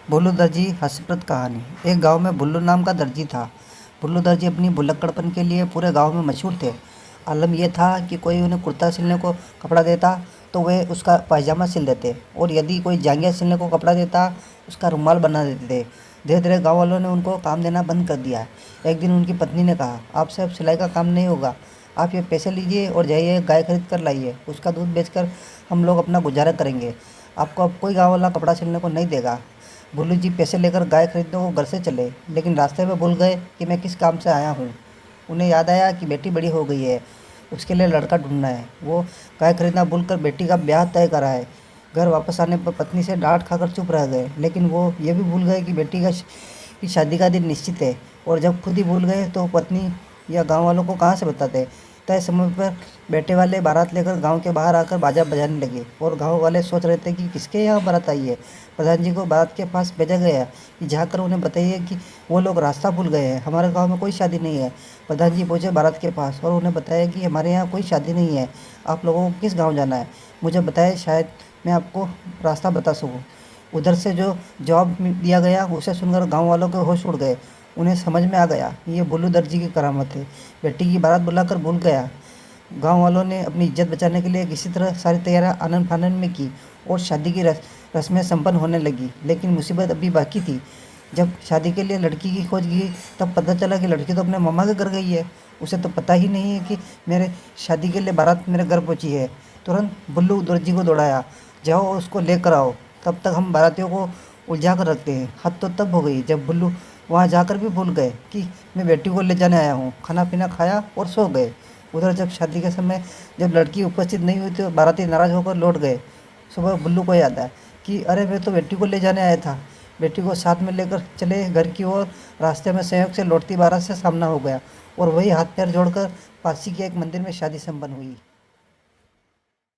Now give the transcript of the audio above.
भुल्लू दर्जी हास्यप्रद कहानी। एक गांव में भुल्लू नाम का दर्जी था। भुल्लू दर्जी अपनी भुलक्कड़पन के लिए पूरे गांव में मशहूर थे। आलम यह था कि कोई उन्हें कुर्ता सिलने को कपड़ा देता तो वे उसका पायजामा सिल देते, और यदि कोई जांघिया सिलने को कपड़ा देता उसका रुमाल बना देते थे। धीरे धीरे गाँव वालों ने उनको काम देना बंद कर दिया। एक दिन उनकी पत्नी ने कहा, आपसे अब सिलाई का काम नहीं होगा, आप ये पैसे लीजिए और जाइए गाय खरीद कर लाइए, उसका दूध बेचकर हम लोग अपना गुजारा करेंगे। आपको अब कोई गाँव वाला कपड़ा सिलने को नहीं देगा। भुल्लू जी पैसे लेकर गाय खरीदने को घर से चले, लेकिन रास्ते में भूल गए कि मैं किस काम से आया हूँ। उन्हें याद आया कि बेटी बड़ी हो गई है, उसके लिए लड़का ढूंढना है। वो गाय खरीदना भूलकर बेटी का ब्याह तय करा है। घर वापस आने पर पत्नी से डांट खाकर चुप रह गए, लेकिन वो ये भी भूल गए कि बेटी की शादी का दिन निश्चित है। और जब खुद ही भूल गए तो पत्नी या गांव वालों को कहाँ से बताते। तय समय पर बेटे वाले बारात लेकर गांव के बाहर आकर बाजा बजाने लगे, और गांव वाले सोच रहे थे कि किसके यहाँ बारात आई है। प्रधान जी को बारात के पास भेजा गया कि जाकर उन्हें बताइए कि वो लोग रास्ता भूल गए हैं, हमारे गांव में कोई शादी नहीं है। प्रधान जी पहुंचे बारात के पास और उन्हें बताया कि हमारे यहाँ कोई शादी नहीं है, आप लोगों को किस गाँव जाना है, मुझे बताएं, शायद मैं आपको रास्ता बता सकूँ। उधर से जो जवाब दिया गया उसे सुनकर गांव वालों के होश उड़ गए। उन्हें समझ में आ गया ये भुल्लू दर्जी की करामत है। बेटी की बारात बुलाकर भूल गया। गांव वालों ने अपनी इज्जत बचाने के लिए किसी तरह सारी तैयारियां आनन फानन में की, और शादी की रस्में संपन्न होने लगी। लेकिन मुसीबत अभी बाकी थी। जब शादी के लिए लड़की की खोज की तब पता चला कि लड़की तो अपने मामा के घर गई है। उसे तो पता ही नहीं है कि मेरे शादी के लिए बारात मेरे घर पहुंची है। तुरंत बुल्लू दर्जी को दौड़ाया, जाओ उसको लेकर आओ, तब तक हम बारातियों को उलझा कर रखते हैं। हद तो तब हो गई जब बुल्लू वहाँ जाकर भी भूल गए कि मैं बेटी को ले जाने आया हूँ। खाना पीना खाया और सो गए। उधर जब शादी के समय जब लड़की उपस्थित नहीं हुई तो बाराती नाराज होकर लौट गए। सुबह बुल्लू को याद आया कि अरे मैं तो बेटी को ले जाने आया था। बेटी को साथ में लेकर चले घर की ओर। रास्ते में संयोग से लौटती बारात से सामना हो गया, और वही हाथ पैर जोड़कर पासी के एक मंदिर में शादी संपन्न हुई।